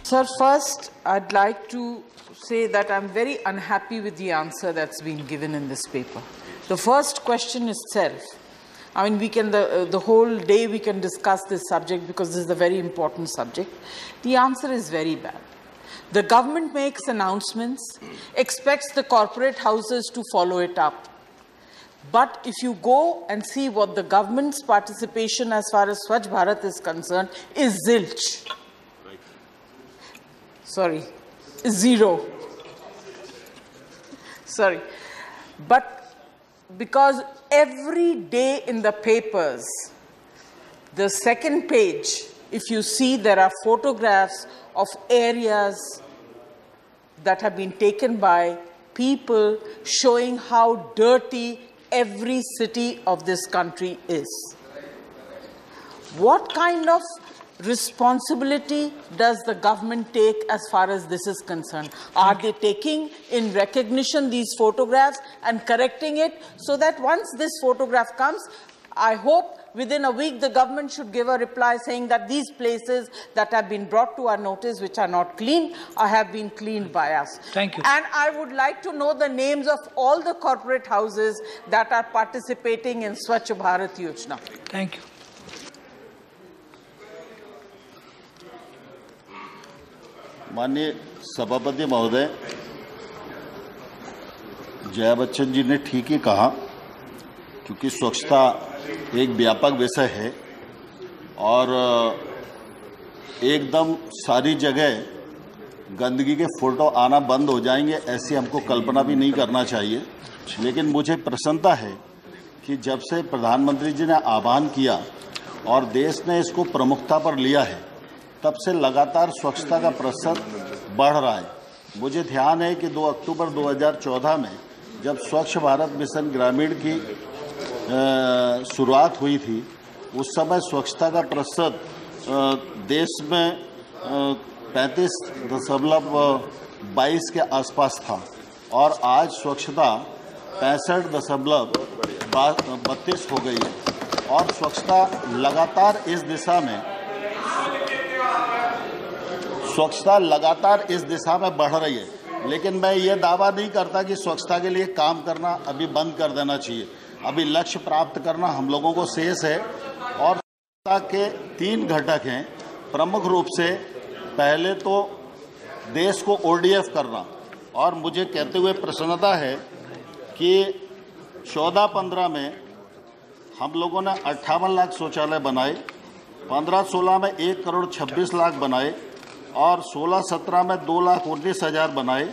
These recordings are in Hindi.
Sir, first, I'd like to say that I'm very unhappy with the answer that's been given in this paper. The first question itself, I mean, we can, the whole day we can discuss this subject because this is a very important subject. The answer is very bad. The government makes announcements, expects the corporate houses to follow it up. But if you go and see what the government's participation as far as Swachh Bharat is concerned is zilch. Sorry, zero. Sorry. But because every day in the papers, the second page, if you see, there are photographs of areas that have been taken by people showing how dirty every city of this country is. What kind of responsibility does the government take as far as this is concerned? Are they taking in recognition these photographs and correcting it so that once this photograph comes, I hope within a week the government should give a reply saying that these places that have been brought to our notice which are not clean have been cleaned by us. Thank you. And I would like to know the names of all the corporate houses that are participating in Swachh Bharat Yojana. Thank you. माननीय सभापति महोदय, जया बच्चन जी ने ठीक ही कहा, क्योंकि स्वच्छता एक व्यापक विषय है और एकदम सारी जगह गंदगी के फोटो आना बंद हो जाएंगे ऐसी हमको कल्पना भी नहीं करना चाहिए। लेकिन मुझे प्रसन्नता है कि जब से प्रधानमंत्री जी ने आह्वान किया और देश ने इसको प्रमुखता पर लिया है, तब से लगातार स्वच्छता का प्रतिशत बढ़ रहा है। मुझे ध्यान है कि 2 अक्टूबर 2014 में जब स्वच्छ भारत मिशन ग्रामीण की शुरुआत हुई थी, उस समय स्वच्छता का प्रतिशत देश में 35.22 के आसपास था और आज स्वच्छता 65.32 हो गई है और स्वच्छता लगातार इस दिशा में बढ़ रही है। लेकिन मैं ये दावा नहीं करता कि स्वच्छता के लिए काम करना अभी बंद कर देना चाहिए। अभी लक्ष्य प्राप्त करना हम लोगों को शेष है और स्वच्छता के 3 घटक हैं। प्रमुख रूप से पहले तो देश को ODF करना, और मुझे कहते हुए प्रसन्नता है कि 14-15 में हम लोगों ने 58 लाख शौचालय बनाए, 15-16 में 1 करोड़ 26 लाख बनाए और 16-17 में 2,19,000 बनाए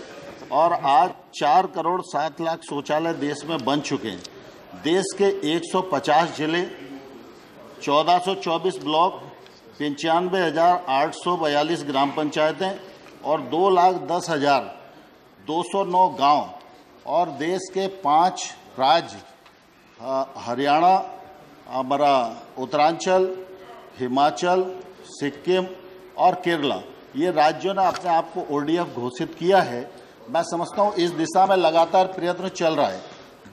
और आज 4 करोड़ 7 लाख शौचालय देश में बन चुके हैं। देश के 150 जिले, 1424 ब्लॉक, 95,842 ग्राम पंचायतें और 2,10,209 गांव और देश के 5 राज्य हरियाणा, हमारा उत्तरांचल, हिमाचल, सिक्किम और केरला, ये राज्यों ने अपने आप को ODF घोषित किया है। मैं समझता हूँ इस दिशा में लगातार प्रयत्न चल रहा है।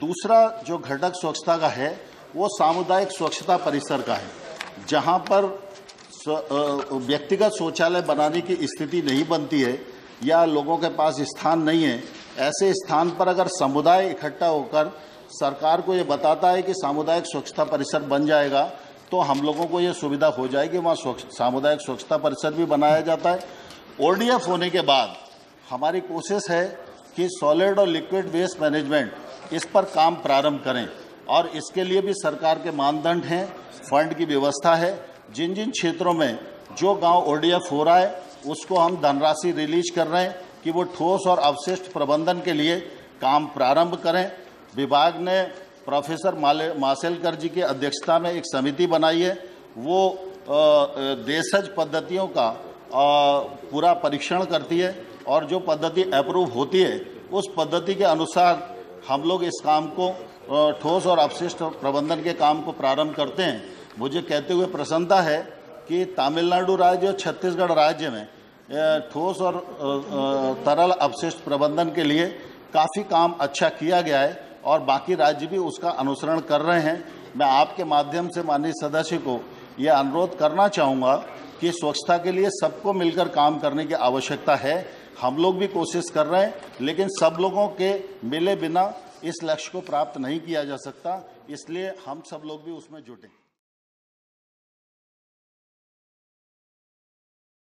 दूसरा जो घटक स्वच्छता का है वो सामुदायिक स्वच्छता परिसर का है, जहाँ पर व्यक्तिगत शौचालय बनाने की स्थिति नहीं बनती है या लोगों के पास स्थान नहीं है। ऐसे स्थान पर अगर समुदाय इकट्ठा होकर सरकार को ये बताता है कि सामुदायिक स्वच्छता परिसर बन जाएगा, तो हम लोगों को ये सुविधा हो जाएगी, वहाँ सामुदायिक स्वच्छता परिसर भी बनाया जाता है। ODF होने के बाद हमारी कोशिश है कि सॉलिड और लिक्विड वेस्ट मैनेजमेंट इस पर काम प्रारंभ करें और इसके लिए भी सरकार के मानदंड हैं, फंड की व्यवस्था है। जिन जिन क्षेत्रों में जो गांव ODF हो रहा है उसको हम धनराशि रिलीज कर रहे हैं कि वो ठोस और अवशिष्ट प्रबंधन के लिए काम प्रारंभ करें। विभाग ने प्रोफेसर मासेलकर जी की अध्यक्षता में एक समिति बनाई है, वो देशज पद्धतियों का पूरा परीक्षण करती है और जो पद्धति अप्रूव होती है उस पद्धति के अनुसार हम लोग इस काम को ठोस और अपशिष्ट प्रबंधन के काम को प्रारंभ करते हैं। मुझे कहते हुए प्रसन्नता है कि तमिलनाडु राज्य और छत्तीसगढ़ राज्य में ठोस और तरल अपशिष्ट प्रबंधन के लिए काफ़ी काम अच्छा किया गया है और बाकी राज्य भी उसका अनुसरण कर रहे हैं। मैं आपके माध्यम से माननीय सदस्य को यह अनुरोध करना चाहूँगा कि कि स्वच्छता के लिए सबको मिलकर काम करने की आवश्यकता है। हम लोग भी कोशिश कर रहे हैं, लेकिन सब लोगों के मिले बिना इस लक्ष्य को प्राप्त नहीं किया जा सकता, इसलिए हम सब लोग भी उसमें जुटे।